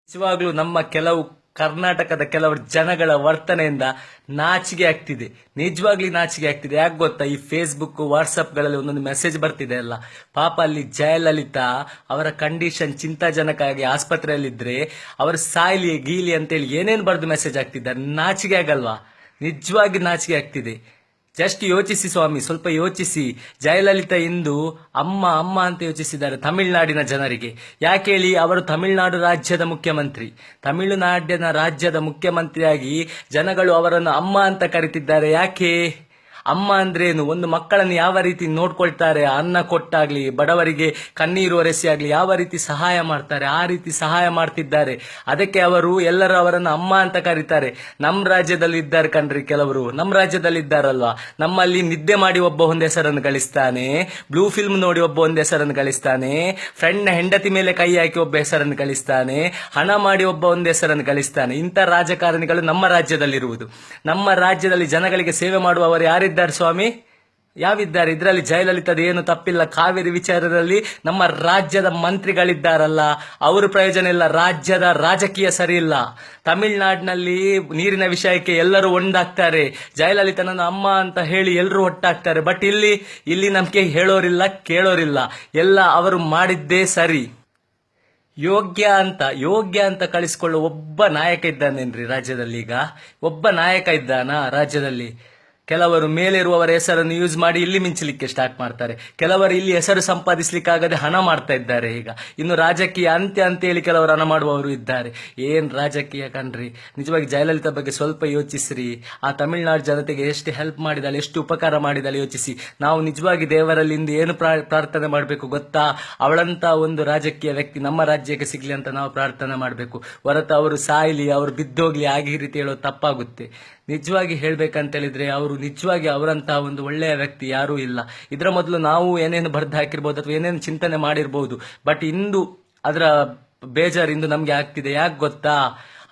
ನಿಜವಾಗ್ಲೂ ನಮ್ಮ ಕೆಲವು ಕರ್ನಾಟಕದ ಕೆಲವರು ಜನಗಳ ವರ್ತನೆಯಿಂದ ನಾಚಿಕೆ ಆಗ್ತಿದೆ. ನಿಜವಾಗ್ಲೂ ನಾಚಿಕೆ ಆಗ್ತಿದೆ. ಯಾಕೆ ಗೊತ್ತಾ? ಈ ಫೇಸ್ಬುಕ್ ವಾಟ್ಸಪ್ಗಳಲ್ಲಿ ಒಂದೊಂದು ಮೆಸೇಜ್ ಬರ್ತಿದೆ ಅಲ್ಲ. ಪಾಪ ಅಲ್ಲಿ ಜಯಲಲಿತಾ ಅವರ ಕಂಡೀಷನ್ ಚಿಂತಾಜನಕ ಆಸ್ಪತ್ರೆಯಲ್ಲಿದ್ರೆ ಅವರು ಸಾಯ್ಲಿ ಗೀಲಿ ಅಂತೇಳಿ ಏನೇನು ಬರೆದು ಮೆಸೇಜ್ ಆಗ್ತಿದ್ದಾರೆ. ನಾಚಿಕೆ ಆಗಲ್ವಾ? ನಿಜವಾಗಿ ನಾಚಿಕೆ ಆಗ್ತಿದೆ. ಜಸ್ಟ್ ಯೋಚಿಸಿ ಸ್ವಾಮಿ, ಸ್ವಲ್ಪ ಯೋಚಿಸಿ. ಜಯಲಲಿತಾ ಇಂದು ಅಮ್ಮ ಅಮ್ಮ ಅಂತ ಯೋಚಿಸಿದ್ದಾರೆ ತಮಿಳುನಾಡಿನ ಜನರಿಗೆ. ಯಾಕೆ ಹೇಳಿ? ಅವರು ತಮಿಳುನಾಡು ರಾಜ್ಯದ ಮುಖ್ಯಮಂತ್ರಿ. ತಮಿಳುನಾಡಿನ ರಾಜ್ಯದ ಮುಖ್ಯಮಂತ್ರಿಯಾಗಿ ಜನಗಳು ಅವರನ್ನು ಅಮ್ಮ ಅಂತ ಕರೀತಿದ್ದಾರೆ. ಯಾಕೆ? ಅಮ್ಮ ಅಂದ್ರೇನು? ಒಂದು ಮಕ್ಕಳನ್ನು ಯಾವ ರೀತಿ ನೋಡ್ಕೊಳ್ತಾರೆ, ಅನ್ನ ಕೊಟ್ಟಾಗ್ಲಿ, ಬಡವರಿಗೆ ಕಣ್ಣೀರು ಒರೆಸಿ ಆಗ್ಲಿ ಯಾವ ರೀತಿ ಸಹಾಯ ಮಾಡ್ತಾರೆ, ಆ ರೀತಿ ಸಹಾಯ ಮಾಡ್ತಿದ್ದಾರೆ. ಅದಕ್ಕೆ ಅವರು ಎಲ್ಲರೂ ಅವರನ್ನು ಅಮ್ಮ ಅಂತ ಕರೀತಾರೆ. ನಮ್ಮ ರಾಜ್ಯದಲ್ಲಿ ಇದ್ದಾರೆ ಕಣ್ರಿ ಕೆಲವರು. ನಮ್ಮ ರಾಜ್ಯದಲ್ಲಿ ಇದ್ದಾರಲ್ವಾ, ನಮ್ಮಲ್ಲಿ ನಿದ್ದೆ ಮಾಡಿ ಒಬ್ಬ ಒಂದು ಹೆಸರನ್ನು ಗಳಿಸ್ತಾನೆ, ಬ್ಲೂ ಫಿಲ್ಮ್ ನೋಡಿ ಒಬ್ಬ ಒಂದು ಹೆಸರನ್ನು ಗಳಿಸ್ತಾನೆ, ಫ್ರೆಂಡ್ ಹೆಂಡತಿ ಮೇಲೆ ಕೈ ಹಾಕಿ ಒಬ್ಬ ಹೆಸರನ್ನು ಗಳಿಸ್ತಾನೆ, ಹಣ ಮಾಡಿ ಒಬ್ಬ ಒಂದು ಹೆಸರನ್ನು ಗಳಿಸ್ತಾನೆ. ಇಂಥ ರಾಜಕಾರಣಿಗಳು ನಮ್ಮ ರಾಜ್ಯದಲ್ಲಿರುವುದು. ನಮ್ಮ ರಾಜ್ಯದಲ್ಲಿ ಜನಗಳಿಗೆ ಸೇವೆ ಮಾಡುವವರು ಯಾರಿದ್ದಾರೆ ಸ್ವಾಮಿ? ಯಾವಿದ್ದಾರೆ? ಇದರಲ್ಲಿ ಜಯಲಲಿತಾದ ಏನು ತಪ್ಪಿಲ್ಲ. ಕಾವೇರಿ ವಿಚಾರದಲ್ಲಿ ನಮ್ಮ ರಾಜ್ಯದ ಮಂತ್ರಿಗಳಿದ್ದಾರಲ್ಲ, ಅವರು ಪ್ರಯೋಜನ ಇಲ್ಲ. ರಾಜ್ಯದ ರಾಜಕೀಯ ಸರಿ ಇಲ್ಲ. ತಮಿಳುನಾಡಿನಲ್ಲಿ ನೀರಿನ ವಿಷಯಕ್ಕೆ ಎಲ್ಲರೂ ಒಂದಾಗ್ತಾರೆ. ಜಯಲಲಿತಾನನ್ನು ಅಮ್ಮ ಅಂತ ಹೇಳಿ ಎಲ್ಲರೂ ಒಟ್ಟಾಗ್ತಾರೆ. ಬಟ್ ಇಲ್ಲಿ ನಮ್ಗೆ ಹೇಳೋರಿಲ್ಲ, ಕೇಳೋರಿಲ್ಲ. ಎಲ್ಲ ಅವರು ಮಾಡಿದ್ದೇ ಸರಿ. ಯೋಗ್ಯ ಅಂತ ಕಳಿಸಿಕೊಳ್ಳುವ ಒಬ್ಬ ನಾಯಕ ಇದ್ದಾನೇನ್ರಿ ರಾಜ್ಯದಲ್ಲಿ? ಈಗ ಒಬ್ಬ ನಾಯಕ ಇದ್ದಾನ ರಾಜ್ಯದಲ್ಲಿ? ಕೆಲವರು ಮೇಲಿರುವವರ ಹೆಸರನ್ನು ಯೂಸ್ ಮಾಡಿ ಇಲ್ಲಿ ಮಿಂಚಲಿಕ್ಕೆ ಸ್ಟಾರ್ಟ್ ಮಾಡ್ತಾರೆ. ಕೆಲವರು ಇಲ್ಲಿ ಹೆಸರು ಸಂಪಾದಿಸ್ಲಿಕ್ಕಾಗದೆ ಹಣ ಮಾಡ್ತಾ ಇದ್ದಾರೆ. ಈಗ ಇನ್ನು ರಾಜಕೀಯ ಅಂತ್ಯ ಅಂತೇಳಿ ಕೆಲವರು ಹಣ ಮಾಡುವವರು ಇದ್ದಾರೆ. ಏನ್ ರಾಜಕೀಯ ಕಣ್ರಿ. ನಿಜವಾಗಿ ಜಯಲಲಿತಾ ಬಗ್ಗೆ ಸ್ವಲ್ಪ ಯೋಚಿಸ್ರಿ. ಆ ತಮಿಳುನಾಡು ಜನತೆಗೆ ಎಷ್ಟು ಹೆಲ್ಪ್ ಮಾಡಿದಾಳೆ, ಎಷ್ಟು ಉಪಕಾರ ಮಾಡಿದಾಳೆ ಯೋಚಿಸಿ. ನಾವು ನಿಜವಾಗಿ ದೇವರಲ್ಲಿ ಇಂದು ಏನು ಪ್ರಾರ್ಥನೆ ಮಾಡಬೇಕು ಗೊತ್ತಾ? ಅವಳಂತ ಒಂದು ರಾಜಕೀಯ ವ್ಯಕ್ತಿ ನಮ್ಮ ರಾಜ್ಯಕ್ಕೆ ಸಿಗ್ಲಿ ಅಂತ ನಾವು ಪ್ರಾರ್ಥನೆ ಮಾಡಬೇಕು. ಹೊರತು ಅವರು ಸಾಯ್ಲಿ, ಅವರು ಬಿದ್ದೋಗ್ಲಿ ಆಗಿ ರೀತಿ ಹೇಳೋದು ತಪ್ಪಾಗುತ್ತೆ. ನಿಜವಾಗಿ ಹೇಳ್ಬೇಕಂತ ಹೇಳಿದ್ರೆ ಅವರು ನಿಜವಾಗಿ ಅವರಂತಹ ಒಂದು ಒಳ್ಳೆಯ ವ್ಯಕ್ತಿ ಯಾರೂ ಇಲ್ಲ. ಇದರ ಮೊದಲು ನಾವು ಏನೇನು ಬರೆದು ಹಾಕಿರ್ಬೋದು ಅಥವಾ ಏನೇನು ಚಿಂತನೆ ಮಾಡಿರ್ಬೋದು. ಬಟ್ ಇಂದು ಅದರ ಬೇಜಾರು ಇಂದು ನಮ್ಗೆ ಆಗ್ತಿದೆ. ಯಾಕೆ ಗೊತ್ತಾ?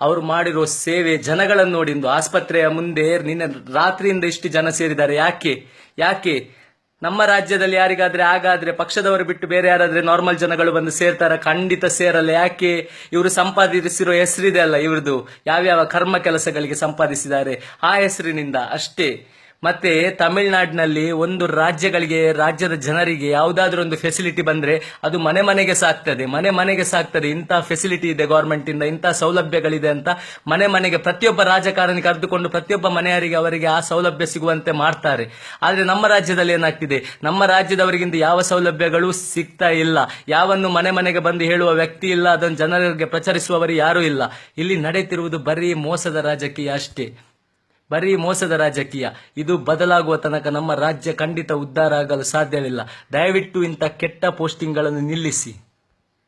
ಅವರು ಮಾಡಿರೋ ಸೇವೆ ಜನಗಳನ್ನು ನೋಡಿ. ಇಂದು ಆಸ್ಪತ್ರೆಯ ಮುಂದೆ ನಿನ್ನೆ ರಾತ್ರಿಯಿಂದ ಇಷ್ಟು ಜನ ಸೇರಿದ್ದಾರೆ. ಯಾಕೆ ನಮ್ಮ ರಾಜ್ಯದಲ್ಲಿ ಯಾರಿಗಾದ್ರೆ ಹಾಗಾದ್ರೆ ಪಕ್ಷದವರು ಬಿಟ್ಟು ಬೇರೆ ಯಾರಾದ್ರೆ ನಾರ್ಮಲ್ ಜನಗಳು ಬಂದು ಸೇರ್ತಾರ? ಖಂಡಿತ ಸೇರಲ್ಲ. ಯಾಕೆ? ಇವರು ಸಂಪಾದಿಸಿರೋ ಹೆಸರಿದೆ ಅಲ್ಲ, ಇವ್ರದ್ದು ಯಾವ್ಯಾವ ಕರ್ಮ ಕೆಲಸಗಳಿಗೆ ಸಂಪಾದಿಸಿದ್ದಾರೆ ಆ ಹೆಸರಿನಿಂದ ಅಷ್ಟೇ. ಮತ್ತೆ ತಮಿಳುನಾಡಿನಲ್ಲಿ ಒಂದು ರಾಜ್ಯದ ಜನರಿಗೆ ಯಾವುದಾದ್ರೂ ಒಂದು ಫೆಸಿಲಿಟಿ ಬಂದ್ರೆ ಅದು ಮನೆಗೆ ಸಾಕ್ತದೆ. ಇಂಥ ಫೆಸಿಲಿಟಿ ಇದೆ ಗವರ್ಮೆಂಟ್ ಇಂದ, ಇಂಥ ಸೌಲಭ್ಯಗಳಿದೆ ಅಂತ ಮನೆಗೆ ಪ್ರತಿಯೊಬ್ಬ ರಾಜಕಾರಣಿ ಕರೆದುಕೊಂಡು ಪ್ರತಿಯೊಬ್ಬ ಮನೆಯವರಿಗೆ ಅವರಿಗೆ ಆ ಸೌಲಭ್ಯ ಸಿಗುವಂತೆ ಮಾಡ್ತಾರೆ. ಆದ್ರೆ ನಮ್ಮ ರಾಜ್ಯದಲ್ಲಿ ಏನಾಗ್ತಿದೆ? ನಮ್ಮ ರಾಜ್ಯದವರಿಗಿಂತ ಯಾವ ಸೌಲಭ್ಯಗಳು ಸಿಗ್ತಾ ಇಲ್ಲ. ಯಾವನ್ನು ಮನೆಗೆ ಬಂದು ಹೇಳುವ ವ್ಯಕ್ತಿ ಇಲ್ಲ, ಅದನ್ನು ಜನರಿಗೆ ಪ್ರಚರಿಸುವವರು ಯಾರೂ ಇಲ್ಲ. ಇಲ್ಲಿ ನಡೆಯುತ್ತಿರುವುದು ಬರೀ ಮೋಸದ ರಾಜಕೀಯ ಅಷ್ಟೇ. ಬರೀ ಮೋಸದ ರಾಜಕೀಯ. ಇದು ಬದಲಾಗುವ ತನಕ ನಮ್ಮ ರಾಜ್ಯ ಖಂಡಿತ ಉದ್ಧಾರ ಆಗಲು ಸಾಧ್ಯವಿಲ್ಲ. ದಯವಿಟ್ಟು ಇಂಥ ಕೆಟ್ಟ ಪೋಸ್ಟಿಂಗ್ಗಳನ್ನು ನಿಲ್ಲಿಸಿ.